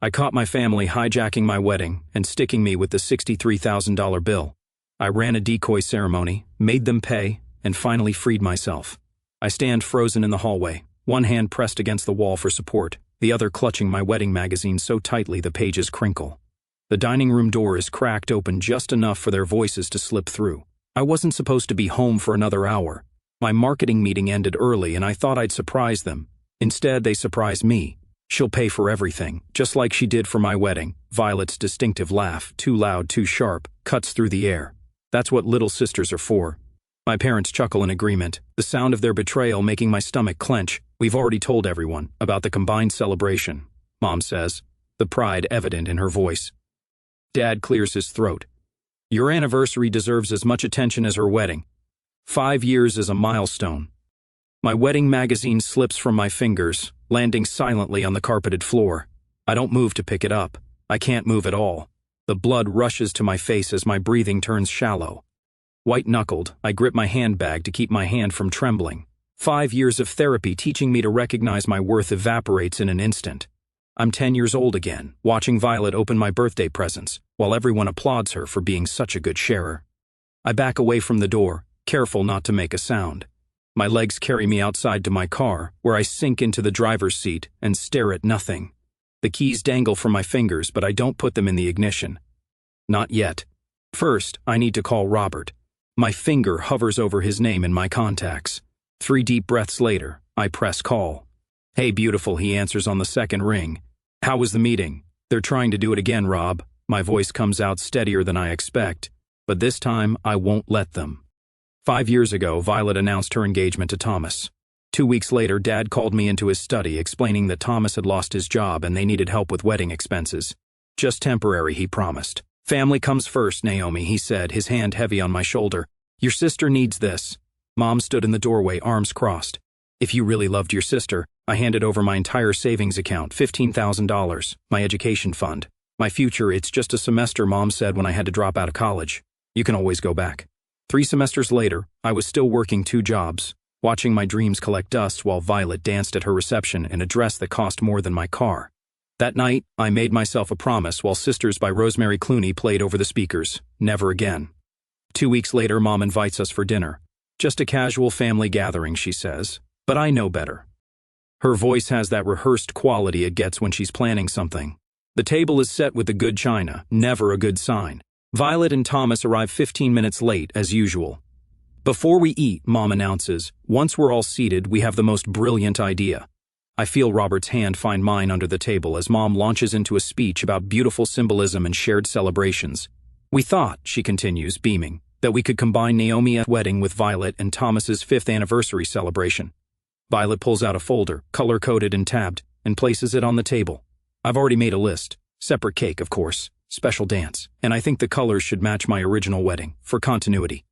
I caught my family hijacking my wedding and sticking me with the $63,000 bill. I ran a decoy ceremony, made them pay, and finally freed myself. I stand frozen in the hallway, one hand pressed against the wall for support, the other clutching my wedding magazine so tightly the pages crinkle. The dining room door is cracked open just enough for their voices to slip through. I wasn't supposed to be home for another hour. My marketing meeting ended early and I thought I'd surprise them. Instead, they surprised me. She'll pay for everything, just like she did for my wedding. Violet's distinctive laugh, too loud, too sharp, cuts through the air. That's what little sisters are for. My parents chuckle in agreement, the sound of their betrayal making my stomach clench. We've already told everyone about the combined celebration, Mom says, the pride evident in her voice. Dad clears his throat. Your anniversary deserves as much attention as her wedding. 5 years is a milestone. My wedding magazine slips from my fingers, landing silently on the carpeted floor. I don't move to pick it up. I can't move at all. The blood rushes to my face as my breathing turns shallow. White-knuckled, I grip my handbag to keep my hand from trembling. 5 years of therapy teaching me to recognize my worth evaporates in an instant. I'm 10 years old again, watching Violet open my birthday presents, while everyone applauds her for being such a good sharer. I back away from the door, careful not to make a sound. My legs carry me outside to my car, where I sink into the driver's seat and stare at nothing. The keys dangle from my fingers, but I don't put them in the ignition. Not yet. First, I need to call Robert. My finger hovers over his name in my contacts. 3 deep breaths later, I press call. Hey, beautiful, he answers on the second ring. How was the meeting? They're trying to do it again, Rob. My voice comes out steadier than I expect, but this time I won't let them. 5 years ago, Violet announced her engagement to Thomas. 2 weeks later, Dad called me into his study explaining that Thomas had lost his job and they needed help with wedding expenses. Just temporary, he promised. Family comes first, Naomi, he said, his hand heavy on my shoulder. Your sister needs this. Mom stood in the doorway, arms crossed. If you really loved your sister, I handed over my entire savings account, $15,000, my education fund. My future, it's just a semester, Mom said when I had to drop out of college. You can always go back. 3 semesters later, I was still working 2 jobs, watching my dreams collect dust while Violet danced at her reception in a dress that cost more than my car. That night, I made myself a promise while Sisters by Rosemary Clooney played over the speakers. Never again. 2 weeks later, Mom invites us for dinner. Just a casual family gathering, she says, but I know better. Her voice has that rehearsed quality it gets when she's planning something. The table is set with the good china, never a good sign. Violet and Thomas arrive 15 minutes late, as usual. Before we eat, Mom announces, once we're all seated, we have the most brilliant idea. I feel Robert's hand find mine under the table as Mom launches into a speech about beautiful symbolism and shared celebrations. We thought, she continues, beaming, that we could combine Naomi's wedding with Violet and Thomas's 5th anniversary celebration. Violet pulls out a folder, color-coded and tabbed, and places it on the table. I've already made a list. Separate cake, of course. Special dance. And I think the colors should match my original wedding, for continuity.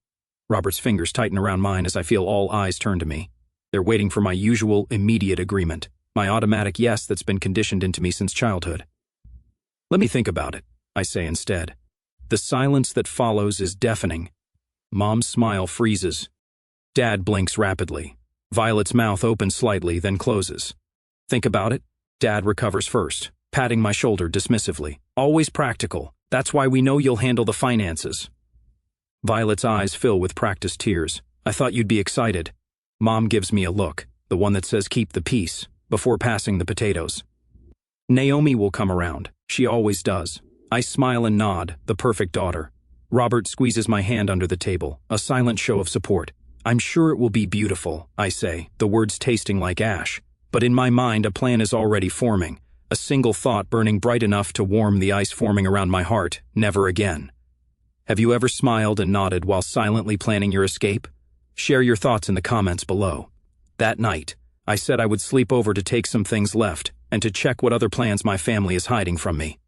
Robert's fingers tighten around mine as I feel all eyes turn to me. They're waiting for my usual, immediate agreement. My automatic yes that's been conditioned into me since childhood. Let me think about it, I say instead. The silence that follows is deafening. Mom's smile freezes. Dad blinks rapidly. Violet's mouth opens slightly, then closes. Think about it? Dad recovers first, patting my shoulder dismissively. Always practical. That's why we know you'll handle the finances. Violet's eyes fill with practiced tears. I thought you'd be excited. Mom gives me a look, the one that says keep the peace, before passing the potatoes. Naomi will come around. She always does. I smile and nod, the perfect daughter. Robert squeezes my hand under the table, a silent show of support. I'm sure it will be beautiful, I say, the words tasting like ash. But in my mind, a plan is already forming, a single thought burning bright enough to warm the ice forming around my heart. Never again. Have you ever smiled and nodded while silently planning your escape? Share your thoughts in the comments below. That night, I said I would sleep over to take some things left and to check what other plans my family is hiding from me.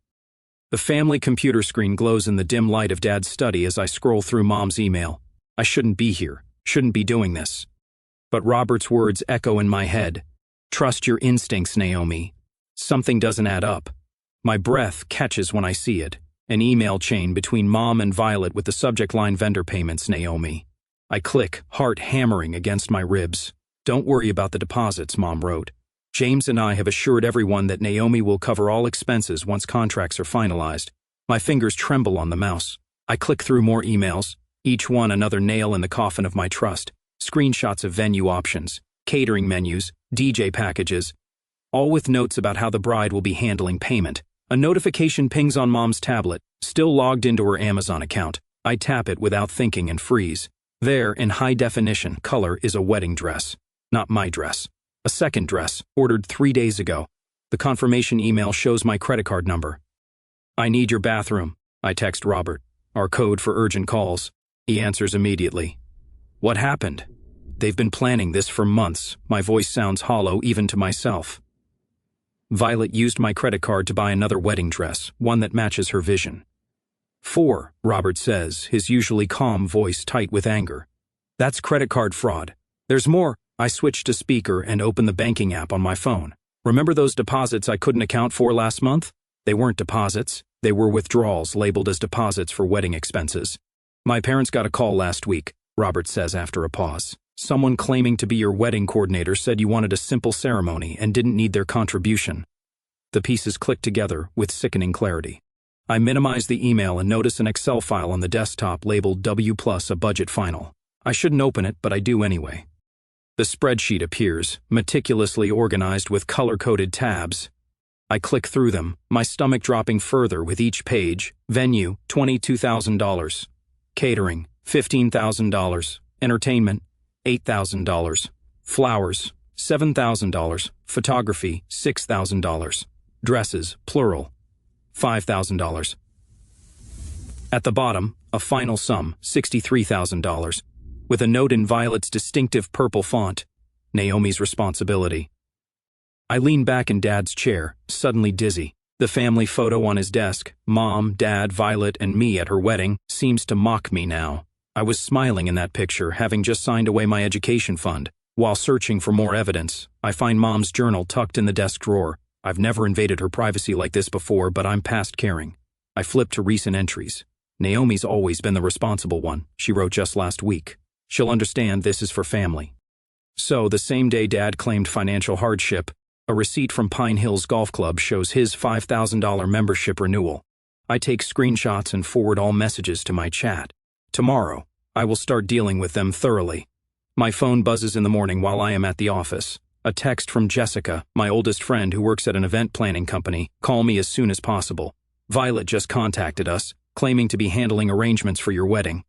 The family computer screen glows in the dim light of Dad's study as I scroll through Mom's email. I shouldn't be here, shouldn't be doing this. But Robert's words echo in my head. Trust your instincts, Naomi. Something doesn't add up. My breath catches when I see it. An email chain between Mom and Violet with the subject line vendor payments, Naomi. I click, heart hammering against my ribs. Don't worry about the deposits, Mom wrote. James and I have assured everyone that Naomi will cover all expenses once contracts are finalized. My fingers tremble on the mouse. I click through more emails, each one another nail in the coffin of my trust. Screenshots of venue options, catering menus, DJ packages, all with notes about how the bride will be handling payment. A notification pings on Mom's tablet, still logged into her Amazon account. I tap it without thinking and freeze. There, in high definition color, is a wedding dress. Not my dress. A second dress, ordered 3 days ago. The confirmation email shows my credit card number. "I need your bathroom," I text Robert, our code for urgent calls. He answers immediately. "What happened?" "They've been planning this for months." My voice sounds hollow even to myself. "Violet used my credit card to buy another wedding dress, one that matches her vision." "4," Robert says, his usually calm voice tight with anger. "That's credit card fraud. There's more." I switch to speaker and open the banking app on my phone. "Remember those deposits I couldn't account for last month? They weren't deposits. They were withdrawals labeled as deposits for wedding expenses. My parents got a call last week," Robert says after a pause. "Someone claiming to be your wedding coordinator said you wanted a simple ceremony and didn't need their contribution." The pieces click together with sickening clarity. I minimize the email and notice an Excel file on the desktop labeled W plus a budget final. I shouldn't open it, but I do anyway. The spreadsheet appears, meticulously organized with color-coded tabs. I click through them, my stomach dropping further with each page. Venue, $22,000. Catering, $15,000. Entertainment, $8,000. Flowers, $7,000. Photography, $6,000. Dresses, plural, $5,000. At the bottom, a final sum, $63,000. With a note in Violet's distinctive purple font, "Naomi's responsibility." I lean back in Dad's chair, suddenly dizzy. The family photo on his desk, Mom, Dad, Violet, and me at her wedding, seems to mock me now. I was smiling in that picture, having just signed away my education fund. While searching for more evidence, I find Mom's journal tucked in the desk drawer. I've never invaded her privacy like this before, but I'm past caring. I flip to recent entries. "Naomi's always been the responsible one," she wrote just last week. "She'll understand this is for family." So, the same day Dad claimed financial hardship, a receipt from Pine Hills Golf Club shows his $5,000 membership renewal. I take screenshots and forward all messages to my chat. Tomorrow, I will start dealing with them thoroughly. My phone buzzes in the morning while I am at the office. A text from Jessica, my oldest friend who works at an event planning company. "Call me as soon as possible. Violet just contacted us, claiming to be handling arrangements for your wedding."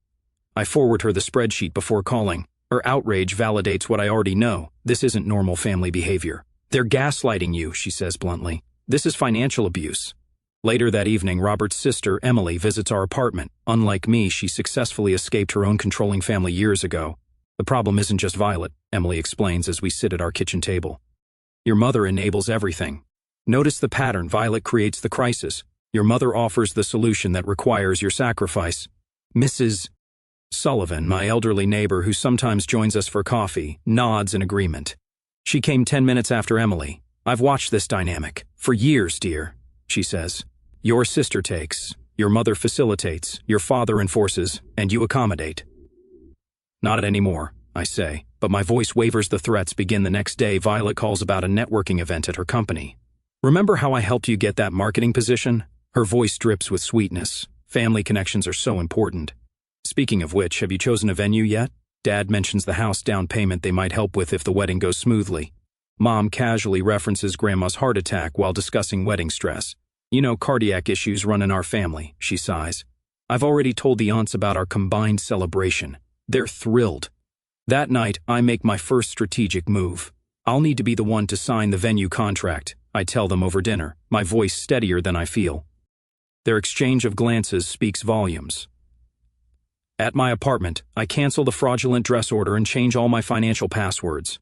I forward her the spreadsheet before calling. Her outrage validates what I already know. This isn't normal family behavior. "They're gaslighting you," she says bluntly. "This is financial abuse." Later that evening, Robert's sister, Emily, visits our apartment. Unlike me, she successfully escaped her own controlling family years ago. "The problem isn't just Violet," Emily explains as we sit at our kitchen table. "Your mother enables everything. Notice the pattern. Violet creates the crisis. Your mother offers the solution that requires your sacrifice." Mrs. Sullivan, my elderly neighbor who sometimes joins us for coffee, nods in agreement. "She came 10 minutes after Emily. I've watched this dynamic. For years, dear," she says. "Your sister takes, your mother facilitates, your father enforces, and you accommodate." "Not anymore," I say, but my voice wavers. The threats begin the next day. Violet calls about a networking event at her company. "Remember how I helped you get that marketing position?" Her voice drips with sweetness. Family connections are so important. "Speaking of which, have you chosen a venue yet?" Dad mentions the house down payment they might help with if the wedding goes smoothly. Mom casually references Grandma's heart attack while discussing wedding stress. "You know, cardiac issues run in our family," she sighs. "I've already told the aunts about our combined celebration. They're thrilled." That night, I make my first strategic move. "I'll need to be the one to sign the venue contract," I tell them over dinner, my voice steadier than I feel. Their exchange of glances speaks volumes. At my apartment, I cancel the fraudulent dress order and change all my financial passwords.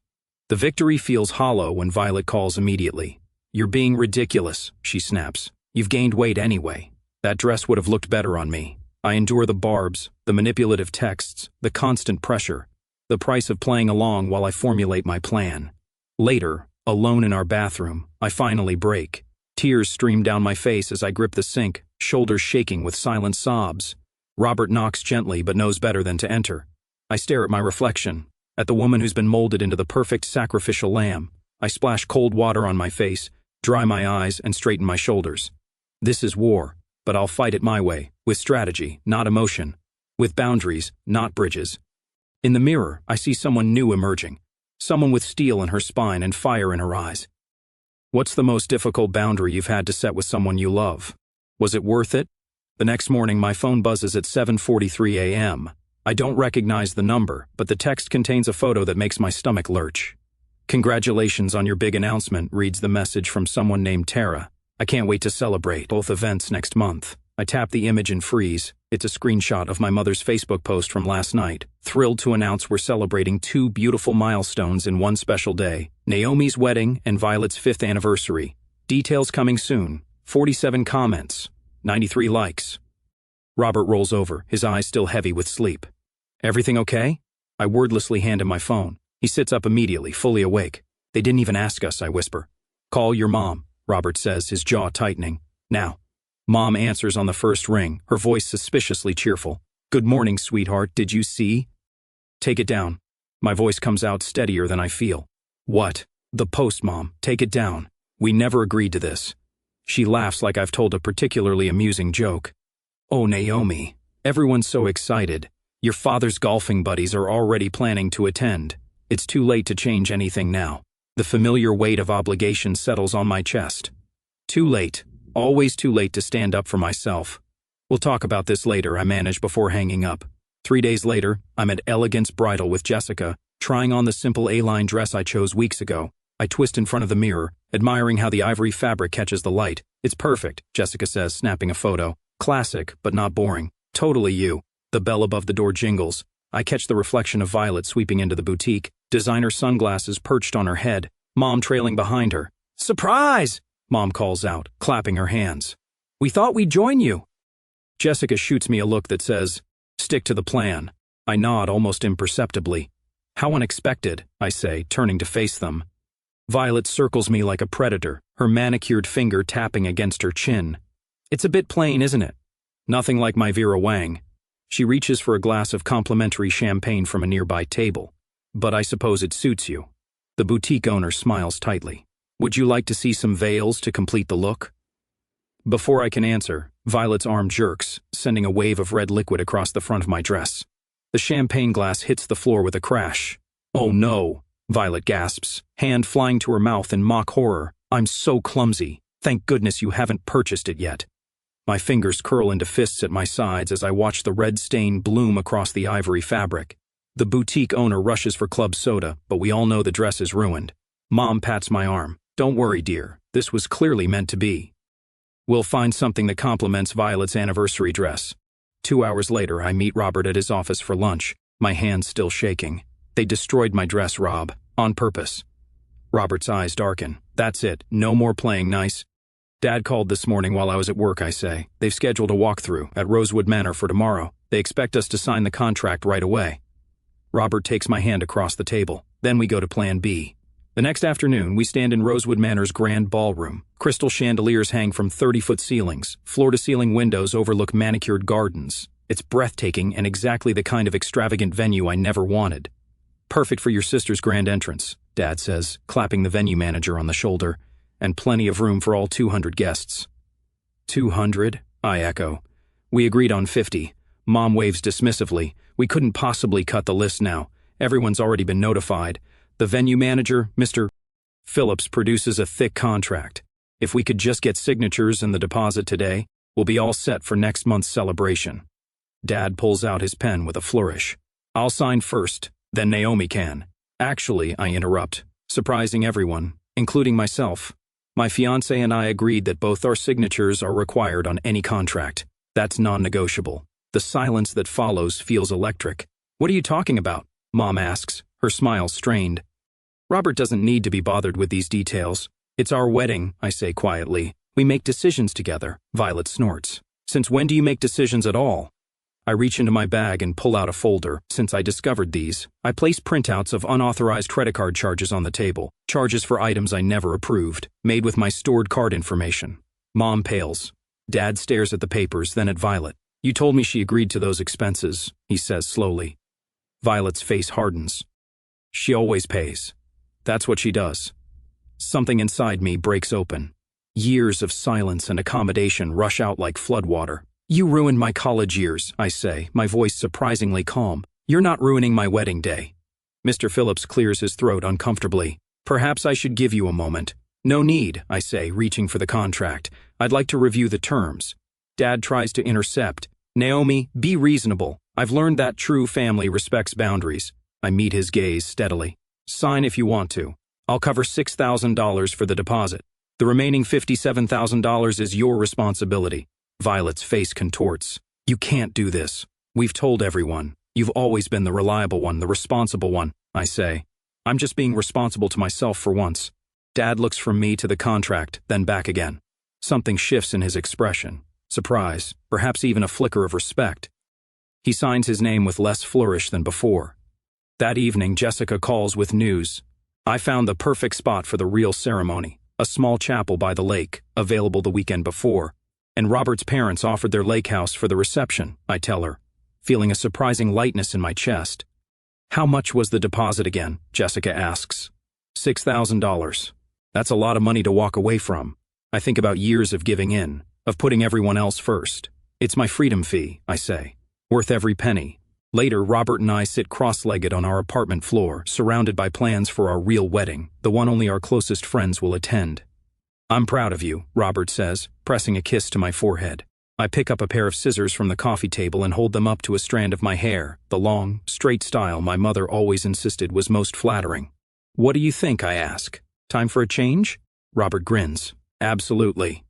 The victory feels hollow when Violet calls immediately. "You're being ridiculous," she snaps. "You've gained weight anyway. That dress would have looked better on me." I endure the barbs, the manipulative texts, the constant pressure, the price of playing along while I formulate my plan. Later, alone in our bathroom, I finally break. Tears stream down my face as I grip the sink, shoulders shaking with silent sobs. Robert knocks gently but knows better than to enter. I stare at my reflection, at the woman who's been molded into the perfect sacrificial lamb. I splash cold water on my face, dry my eyes, and straighten my shoulders. This is war, but I'll fight it my way, with strategy, not emotion. With boundaries, not bridges. In the mirror, I see someone new emerging. Someone with steel in her spine and fire in her eyes. What's the most difficult boundary you've had to set with someone you love? Was it worth it? The next morning, my phone buzzes at 7:43 a.m. I don't recognize the number, but the text contains a photo that makes my stomach lurch. "Congratulations on your big announcement," reads the message from someone named Tara. "I can't wait to celebrate both events next month." I tap the image and freeze. It's a screenshot of my mother's Facebook post from last night. "Thrilled to announce we're celebrating 2 beautiful milestones in one special day. Naomi's wedding and Violet's 5th anniversary. Details coming soon." 47 comments. 93 likes. Robert rolls over, his eyes still heavy with sleep. "Everything okay?" I wordlessly hand him my phone. He sits up immediately, fully awake. "They didn't even ask us," I whisper. "Call your mom," Robert says, his jaw tightening. "Now." Mom answers on the first ring, her voice suspiciously cheerful. "Good morning, sweetheart, did you see?" "Take it down." My voice comes out steadier than I feel. "What?" "The post, Mom. Take it down. We never agreed to this." She laughs like I've told a particularly amusing joke. "Oh, Naomi, everyone's so excited. Your father's golfing buddies are already planning to attend. It's too late to change anything now." The familiar weight of obligation settles on my chest. Too late. Always too late to stand up for myself. "We'll talk about this later," I manage before hanging up. 3 days later, I'm at Elegance Bridal with Jessica, trying on the simple A-line dress I chose weeks ago. I twist in front of the mirror, admiring how the ivory fabric catches the light. "It's perfect," Jessica says, snapping a photo. "Classic, but not boring. Totally you." The bell above the door jingles. I catch the reflection of Violet sweeping into the boutique, designer sunglasses perched on her head, Mom trailing behind her. "Surprise!" Mom calls out, clapping her hands. "We thought we'd join you." Jessica shoots me a look that says, "Stick to the plan." I nod almost imperceptibly. "How unexpected," I say, turning to face them. Violet circles me like a predator, her manicured finger tapping against her chin. "It's a bit plain, isn't it?" "Nothing like my Vera Wang." She reaches for a glass of complimentary champagne from a nearby table. "But I suppose it suits you." The boutique owner smiles tightly. "Would you like to see some veils to complete the look?" Before I can answer, Violet's arm jerks, sending a wave of red liquid across the front of my dress. The champagne glass hits the floor with a crash. "Oh no," Violet gasps, hand flying to her mouth in mock horror. "I'm so clumsy. Thank goodness you haven't purchased it yet." My fingers curl into fists at my sides as I watch the red stain bloom across the ivory fabric. The boutique owner rushes for club soda, but we all know the dress is ruined. Mom pats my arm. "Don't worry, dear. This was clearly meant to be. We'll find something that complements Violet's anniversary dress." 2 hours later, I meet Robert at his office for lunch, my hands still shaking. "They destroyed my dress, Rob. On purpose." Robert's eyes darken. "That's it. No more playing nice." "Dad called this morning while I was at work," I say. "They've scheduled a walkthrough at Rosewood Manor for tomorrow. They expect us to sign the contract right away." Robert takes my hand across the table. Then we go to Plan B. The next afternoon, we stand in Rosewood Manor's grand ballroom. Crystal chandeliers hang from 30-foot ceilings. Floor-to-ceiling windows overlook manicured gardens. It's breathtaking and exactly the kind of extravagant venue I never wanted. "Perfect for your sister's grand entrance," Dad says, clapping the venue manager on the shoulder. "And plenty of room for all 200 guests." 200? I echo. "We agreed on 50. Mom waves dismissively. "We couldn't possibly cut the list now. Everyone's already been notified. The venue manager, Mr. Phillips, produces a thick contract. If we could just get signatures and the deposit today, we'll be all set for next month's celebration." Dad pulls out his pen with a flourish. "I'll sign first, then Naomi can." "Actually," I interrupt, surprising everyone, including myself. "My fiancé and I agreed that both our signatures are required on any contract. That's non-negotiable." The silence that follows feels electric. "What are you talking about?" Mom asks, her smile strained. "Robert doesn't need to be bothered with these details. It's our wedding," I say quietly. "We make decisions together," Violet snorts. "Since when do you make decisions at all?" I reach into my bag and pull out a folder. Since I discovered these, I place printouts of unauthorized credit card charges on the table, charges for items I never approved, made with my stored card information. Mom pales. Dad stares at the papers, then at Violet. "You told me she agreed to those expenses," he says slowly. Violet's face hardens. "She always pays. That's what she does." Something inside me breaks open. Years of silence and accommodation rush out like floodwater. You ruined my college years, I say, my voice surprisingly calm. You're not ruining my wedding day. Mr. Phillips clears his throat uncomfortably. Perhaps I should give you a moment. No need, I say, reaching for the contract. I'd like to review the terms. Dad tries to intercept. Naomi, be reasonable. I've learned that true family respects boundaries. I meet his gaze steadily. Sign if you want to. I'll cover $6,000 for the deposit. The remaining $57,000 is your responsibility. Violet's face contorts. You can't do this. We've told everyone. You've always been the reliable one, the responsible one, I say. I'm just being responsible to myself for once. Dad looks from me to the contract, then back again. Something shifts in his expression. Surprise, perhaps even a flicker of respect. He signs his name with less flourish than before. That evening, Jessica calls with news. I found the perfect spot for the real ceremony, a small chapel by the lake, available the weekend before. And Robert's parents offered their lake house for the reception, I tell her, feeling a surprising lightness in my chest. How much was the deposit again? Jessica asks. $6,000. That's a lot of money to walk away from. I think about years of giving in, of putting everyone else first. It's my freedom fee, I say, worth every penny. Later, Robert and I sit cross-legged on our apartment floor, surrounded by plans for our real wedding, the one only our closest friends will attend. I'm proud of you, Robert says, pressing a kiss to my forehead. I pick up a pair of scissors from the coffee table and hold them up to a strand of my hair, the long, straight style my mother always insisted was most flattering. What do you think, I ask. Time for a change? Robert grins. Absolutely.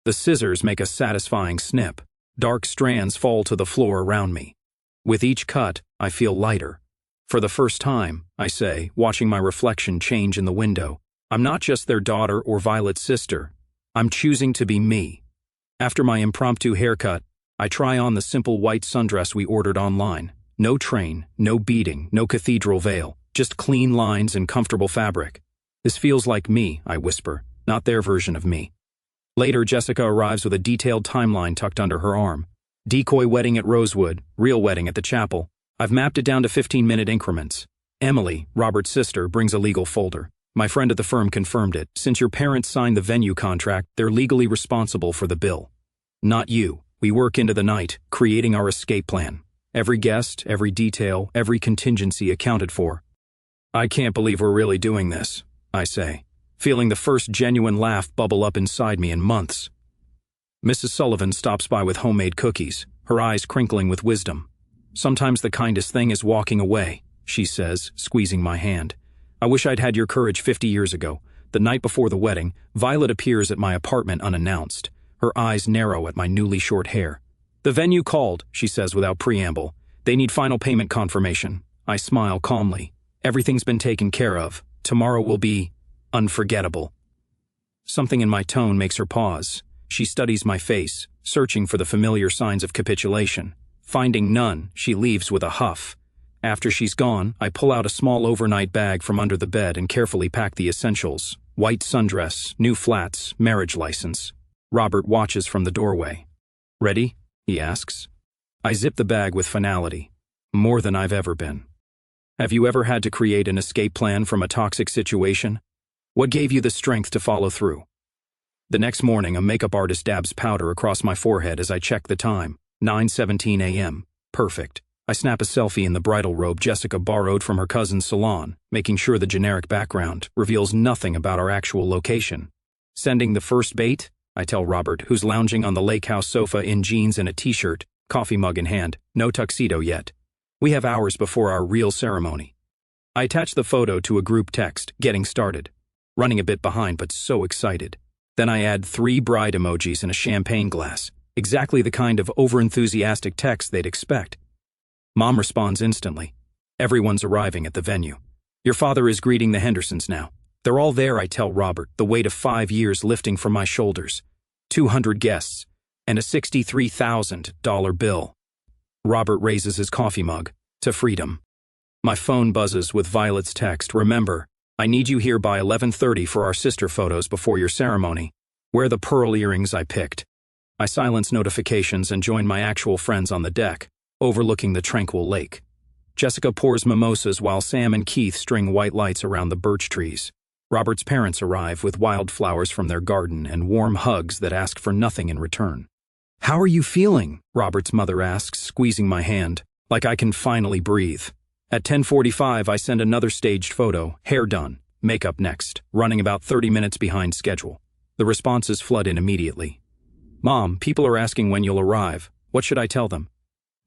The scissors make a satisfying snip. Dark strands fall to the floor around me. With each cut, I feel lighter. For the first time, I say, watching my reflection change in the window, I'm not just their daughter or Violet's sister. I'm choosing to be me. After my impromptu haircut, I try on the simple white sundress we ordered online. No train, no beading, no cathedral veil, just clean lines and comfortable fabric. This feels like me, I whisper, not their version of me. Later, Jessica arrives with a detailed timeline tucked under her arm. Decoy wedding at Rosewood, real wedding at the chapel. I've mapped it down to 15-minute increments. Emily, Robert's sister, brings a legal folder. My friend at the firm confirmed it. Since your parents signed the venue contract, they're legally responsible for the bill. Not you. We work into the night, creating our escape plan. Every guest, every detail, every contingency accounted for. I can't believe we're really doing this, I say, feeling the first genuine laugh bubble up inside me in months. Mrs. Sullivan stops by with homemade cookies, her eyes crinkling with wisdom. Sometimes the kindest thing is walking away, she says, squeezing my hand. I wish I'd had your courage 50 years ago. The night before the wedding, Violet appears at my apartment unannounced. Her eyes narrow at my newly short hair. The venue called, she says without preamble. They need final payment confirmation. I smile calmly. Everything's been taken care of. Tomorrow will be unforgettable. Something in my tone makes her pause. She studies my face, searching for the familiar signs of capitulation. Finding none, she leaves with a huff. After she's gone, I pull out a small overnight bag from under the bed and carefully pack the essentials. White sundress, new flats, marriage license. Robert watches from the doorway. Ready? He asks. I zip the bag with finality. More than I've ever been. Have you ever had to create an escape plan from a toxic situation? What gave you the strength to follow through? The next morning, a makeup artist dabs powder across my forehead as I check the time. 9:17 a.m. Perfect. I snap a selfie in the bridal robe Jessica borrowed from her cousin's salon, making sure the generic background reveals nothing about our actual location. Sending the first bait? I tell Robert, who's lounging on the lake house sofa in jeans and a t-shirt, coffee mug in hand, no tuxedo yet. We have hours before our real ceremony. I attach the photo to a group text, getting started. Running a bit behind, but so excited. Then I add 3 bride emojis and a champagne glass, exactly the kind of overenthusiastic text they'd expect. Mom responds instantly. Everyone's arriving at the venue. Your father is greeting the Hendersons now. They're all there, I tell Robert, the weight of 5 years lifting from my shoulders. 200 guests, and a $63,000 bill. Robert raises his coffee mug. To freedom. My phone buzzes with Violet's text. Remember, I need you here by 11:30 for our sister photos before your ceremony. Wear the pearl earrings I picked. I silence notifications and join my actual friends on the deck, overlooking the tranquil lake. Jessica pours mimosas while Sam and Keith string white lights around the birch trees. Robert's parents arrive with wildflowers from their garden and warm hugs that ask for nothing in return. "How are you feeling?" Robert's mother asks, squeezing my hand, like I can finally breathe. At 10:45, I send another staged photo, hair done, makeup next, running about 30 minutes behind schedule. The responses flood in immediately. "Mom, people are asking when you'll arrive. What should I tell them?"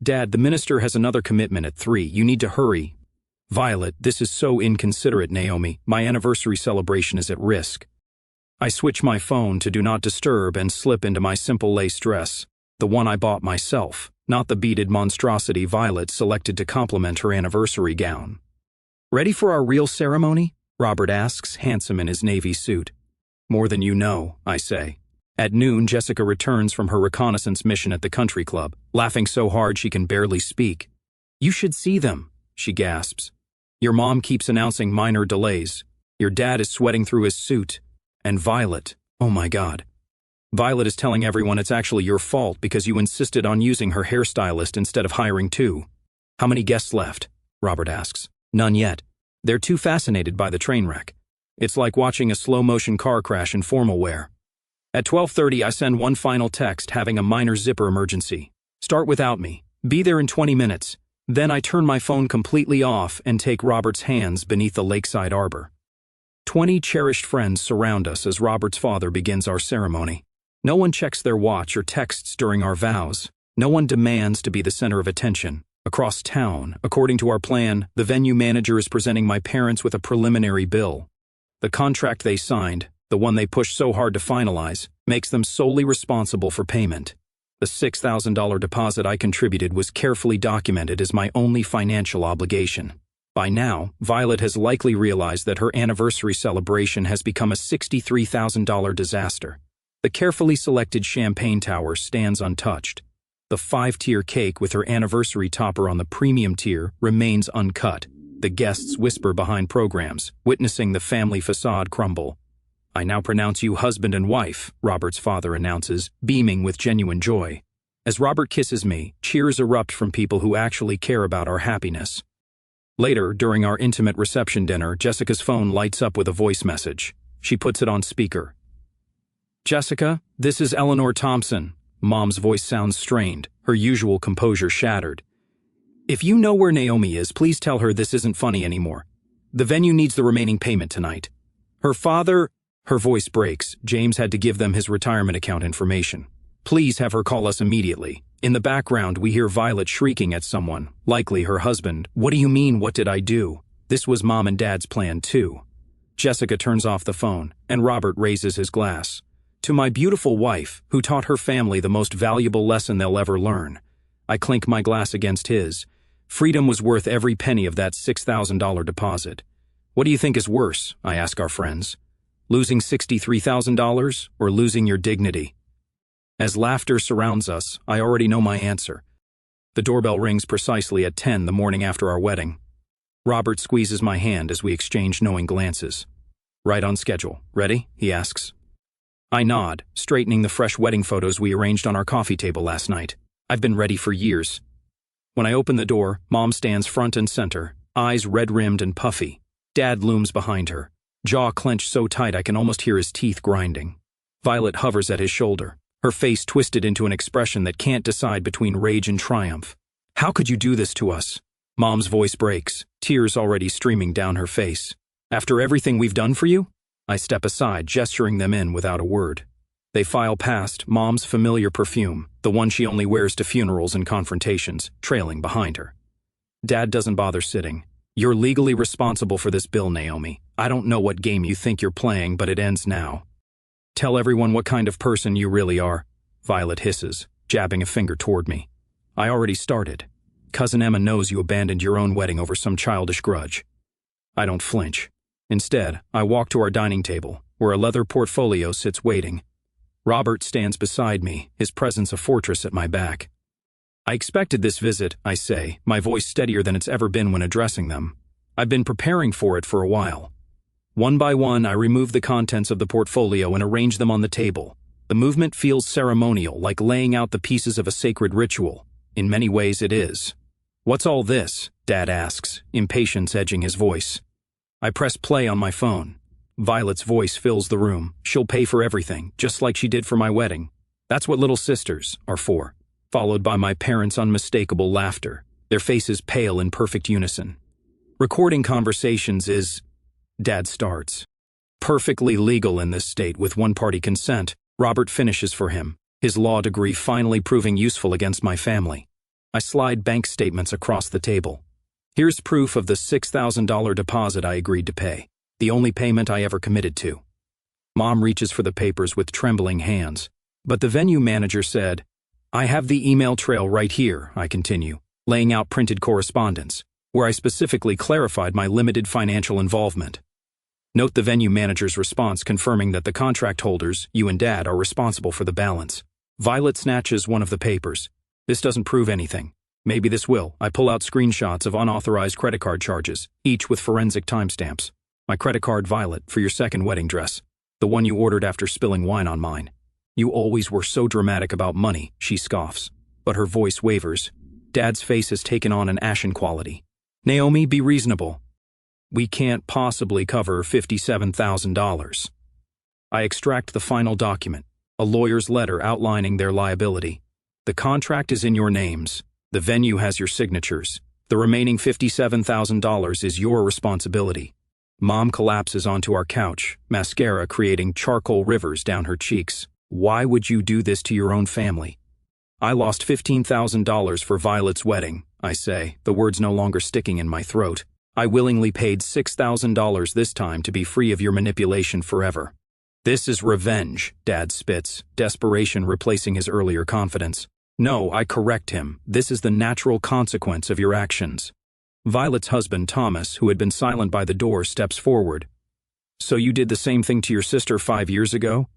"Dad, the minister has another commitment at 3. You need to hurry." "Violet, this is so inconsiderate, Naomi. My anniversary celebration is at risk." I switch my phone to Do Not Disturb and slip into my simple lace dress, the one I bought myself, not the beaded monstrosity Violet selected to complement her anniversary gown. "Ready for our real ceremony?" Robert asks, handsome in his navy suit. "More than you know," I say. At noon, Jessica returns from her reconnaissance mission at the country club, laughing so hard she can barely speak. "You should see them," she gasps. "Your mom keeps announcing minor delays. Your dad is sweating through his suit. And Violet, oh my God. Violet is telling everyone it's actually your fault because you insisted on using her hairstylist instead of hiring 2. "How many guests left?" Robert asks. "None yet. They're too fascinated by the train wreck. It's like watching a slow-motion car crash in formal wear." At 12:30, I send one final text having a minor zipper emergency. "Start without me. Be there in 20 minutes. Then I turn my phone completely off and take Robert's hands beneath the lakeside arbor. 20 cherished friends surround us as Robert's father begins our ceremony. No one checks their watch or texts during our vows. No one demands to be the center of attention. Across town, according to our plan, the venue manager is presenting my parents with a preliminary bill. The contract they signed, the one they pushed so hard to finalize, makes them solely responsible for payment. The $6,000 deposit I contributed was carefully documented as my only financial obligation. By now, Violet has likely realized that her anniversary celebration has become a $63,000 disaster. The carefully selected champagne tower stands untouched. The 5-tier cake with her anniversary topper on the premium tier remains uncut. The guests whisper behind programs, witnessing the family facade crumble. "I now pronounce you husband and wife," Robert's father announces, beaming with genuine joy. As Robert kisses me, cheers erupt from people who actually care about our happiness. Later, during our intimate reception dinner, Jessica's phone lights up with a voice message. She puts it on speaker. "Jessica, this is Eleanor Thompson." Mom's voice sounds strained, her usual composure shattered. "If you know where Naomi is, please tell her this isn't funny anymore. The venue needs the remaining payment tonight. Her father..." Her voice breaks. James had to give them his retirement account information. "Please have her call us immediately." In the background, we hear Violet shrieking at someone, likely her husband. "What do you mean, what did I do? This was Mom and Dad's plan too." Jessica turns off the phone, and Robert raises his glass. "To my beautiful wife, who taught her family the most valuable lesson they'll ever learn." I clink my glass against his. Freedom was worth every penny of that $6,000 deposit. "What do you think is worse?" I ask our friends. "Losing $63,000 or losing your dignity?" As laughter surrounds us, I already know my answer. The doorbell rings precisely at 10 the morning after our wedding. Robert squeezes my hand as we exchange knowing glances. "Right on schedule. Ready?" he asks. I nod, straightening the fresh wedding photos we arranged on our coffee table last night. I've been ready for years. When I open the door, Mom stands front and center, eyes red-rimmed and puffy. Dad looms behind her, jaw clenched so tight I can almost hear his teeth grinding. Violet hovers at his shoulder, her face twisted into an expression that can't decide between rage and triumph. "How could you do this to us?" Mom's voice breaks, tears already streaming down her face. "After everything we've done for you?" I step aside, gesturing them in without a word. They file past, Mom's familiar perfume, the one she only wears to funerals and confrontations, trailing behind her. Dad doesn't bother sitting. "You're legally responsible for this bill, Naomi. I don't know what game you think you're playing, but it ends now." "Tell everyone what kind of person you really are," Violet hisses, jabbing a finger toward me. "I already started. Cousin Emma knows you abandoned your own wedding over some childish grudge." I don't flinch. Instead, I walk to our dining table, where a leather portfolio sits waiting. Robert stands beside me, his presence a fortress at my back. "I expected this visit," I say, my voice steadier than it's ever been when addressing them. "I've been preparing for it for a while." One by one, I remove the contents of the portfolio and arrange them on the table. The movement feels ceremonial, like laying out the pieces of a sacred ritual. In many ways, it is. "What's all this?" Dad asks, impatience edging his voice. I press play on my phone. Violet's voice fills the room. She'll pay for everything, just like she did for my wedding. That's what little sisters are for. Followed by my parents' unmistakable laughter, their faces pale in perfect unison. Recording conversations is... Dad starts. Perfectly legal in this state with one-party consent, Robert finishes for him, his law degree finally proving useful against my family. I slide bank statements across the table. Here's proof of the $6,000 deposit I agreed to pay, the only payment I ever committed to. Mom reaches for the papers with trembling hands, but the venue manager said, I have the email trail right here, I continue, laying out printed correspondence, where I specifically clarified my limited financial involvement. Note the venue manager's response confirming that the contract holders, you and Dad, are responsible for the balance. Violet snatches one of the papers. This doesn't prove anything. Maybe this will. I pull out screenshots of unauthorized credit card charges, each with forensic timestamps. My credit card, Violet, for your second wedding dress. The one you ordered after spilling wine on mine. You always were so dramatic about money, she scoffs. But her voice wavers. Dad's face has taken on an ashen quality. Naomi, be reasonable. We can't possibly cover $57,000. I extract the final document, a lawyer's letter outlining their liability. The contract is in your names. The venue has your signatures. The remaining $57,000 is your responsibility. Mom collapses onto our couch, mascara creating charcoal rivers down her cheeks. Why would you do this to your own family? I lost $15,000 for Violet's wedding, I say, the words no longer sticking in my throat. I willingly paid $6,000 this time to be free of your manipulation forever. This is revenge, Dad spits, desperation replacing his earlier confidence. No, I correct him. This is the natural consequence of your actions. Violet's husband, Thomas, who had been silent by the door, steps forward. So you did the same thing to your sister 5 years ago?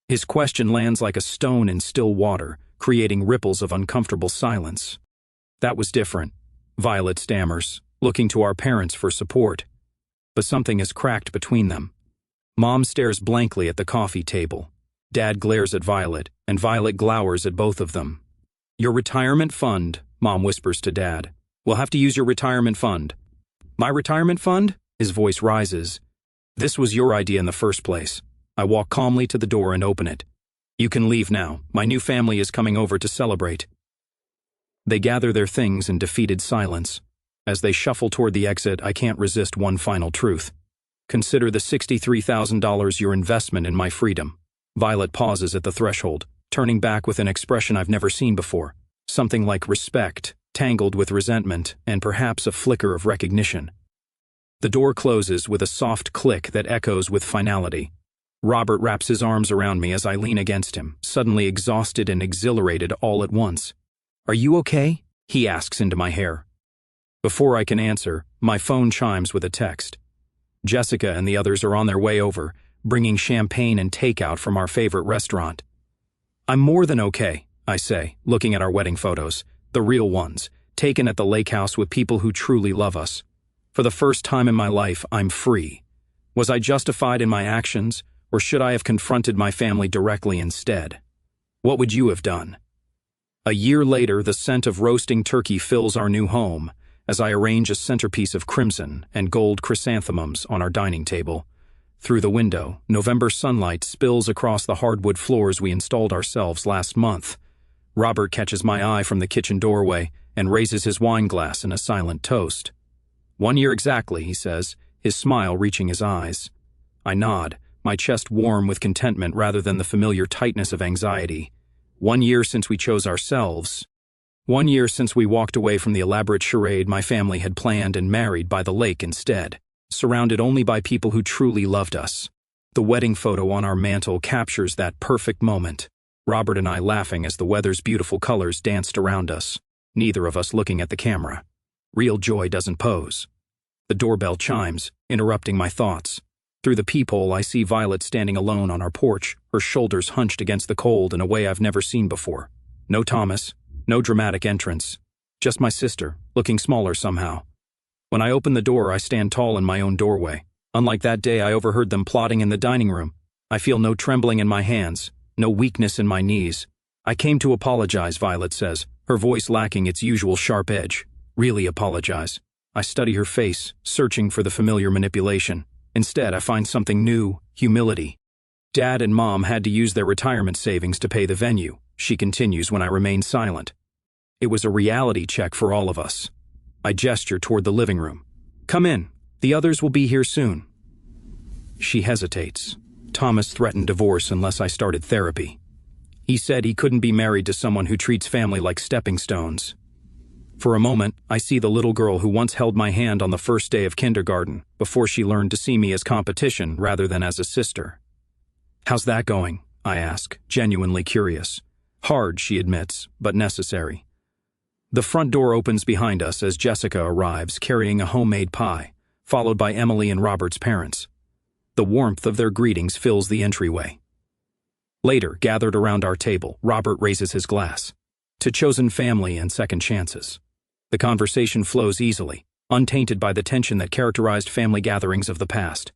His question lands like a stone in still water, creating ripples of uncomfortable silence. That was different, Violet stammers, looking to our parents for support. But something has cracked between them. Mom stares blankly at the coffee table. Dad glares at Violet, and Violet glowers at both of them. Your retirement fund, Mom whispers to Dad. We'll have to use your retirement fund. My retirement fund? His voice rises. This was your idea in the first place. I walk calmly to the door and open it. You can leave now. My new family is coming over to celebrate. They gather their things in defeated silence. As they shuffle toward the exit, I can't resist one final truth. Consider the $63,000 your investment in my freedom. Violet pauses at the threshold, turning back with an expression I've never seen before. Something like respect, tangled with resentment, and perhaps a flicker of recognition. The door closes with a soft click that echoes with finality. Robert wraps his arms around me as I lean against him, suddenly exhausted and exhilarated all at once. Are you okay? He asks into my hair. Before I can answer, my phone chimes with a text. Jessica and the others are on their way over, bringing champagne and takeout from our favorite restaurant. I'm more than okay, I say, looking at our wedding photos, the real ones, taken at the lake house with people who truly love us. For the first time in my life, I'm free. Was I justified in my actions, or should I have confronted my family directly instead? What would you have done? A year later, the scent of roasting turkey fills our new home as I arrange a centerpiece of crimson and gold chrysanthemums on our dining table. Through the window, November sunlight spills across the hardwood floors we installed ourselves last month. Robert catches my eye from the kitchen doorway and raises his wine glass in a silent toast. 1 year exactly, he says, his smile reaching his eyes. I nod, my chest warm with contentment rather than the familiar tightness of anxiety. 1 year since we chose ourselves. 1 year since we walked away from the elaborate charade my family had planned and married by the lake instead, surrounded only by people who truly loved us. The wedding photo on our mantle captures that perfect moment. Robert and I laughing as the weather's beautiful colors danced around us, neither of us looking at the camera. Real joy doesn't pose. The doorbell chimes, interrupting my thoughts. Through the peephole, I see Violet standing alone on our porch, her shoulders hunched against the cold in a way I've never seen before. No Thomas, no dramatic entrance. Just my sister, looking smaller somehow. When I open the door, I stand tall in my own doorway. Unlike that day I overheard them plotting in the dining room, I feel no trembling in my hands, no weakness in my knees. I came to apologize, Violet says, her voice lacking its usual sharp edge. Really apologize. I study her face, searching for the familiar manipulation. Instead, I find something new: humility. Dad and Mom had to use their retirement savings to pay the venue, she continues when I remain silent. It was a reality check for all of us. I gesture toward the living room. Come in. The others will be here soon. She hesitates. Thomas threatened divorce unless I started therapy. He said he couldn't be married to someone who treats family like stepping stones. For a moment, I see the little girl who once held my hand on the first day of kindergarten, before she learned to see me as competition rather than as a sister. How's that going? I ask, genuinely curious. Hard, she admits, but necessary. The front door opens behind us as Jessica arrives carrying a homemade pie, followed by Emily and Robert's parents. The warmth of their greetings fills the entryway. Later, gathered around our table, Robert raises his glass. To chosen family and second chances. The conversation flows easily, untainted by the tension that characterized family gatherings of the past.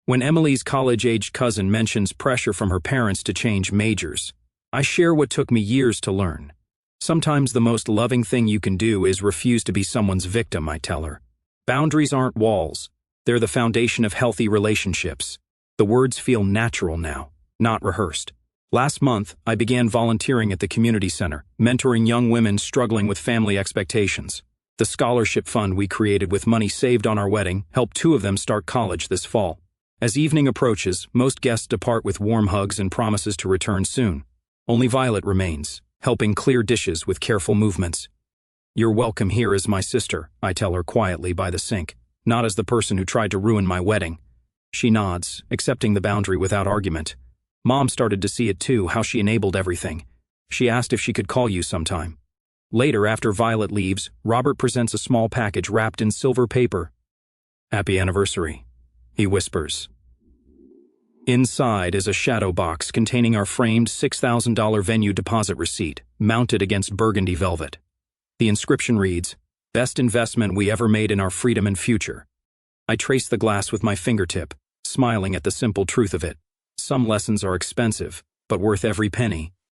When Emily's college-aged cousin mentions pressure from her parents to change majors, I share what took me years to learn. Sometimes the most loving thing you can do is refuse to be someone's victim, I tell her. Boundaries aren't walls. They're the foundation of healthy relationships. The words feel natural now, not rehearsed. Last month, I began volunteering at the community center, mentoring young women struggling with family expectations. The scholarship fund we created with money saved on our wedding helped 2 of them start college this fall. As evening approaches, most guests depart with warm hugs and promises to return soon. Only Violet remains, helping clear dishes with careful movements. You're welcome here as my sister, I tell her quietly by the sink, not as the person who tried to ruin my wedding. She nods, accepting the boundary without argument. Mom started to see it too, how she enabled everything. She asked if she could call you sometime. Later, after Violet leaves, Robert presents a small package wrapped in silver paper. Happy anniversary, he whispers. Inside is a shadow box containing our framed $6,000 venue deposit receipt, mounted against burgundy velvet. The inscription reads, "Best investment we ever made in our freedom and future." I trace the glass with my fingertip, smiling at the simple truth of it. Some lessons are expensive, but worth every penny.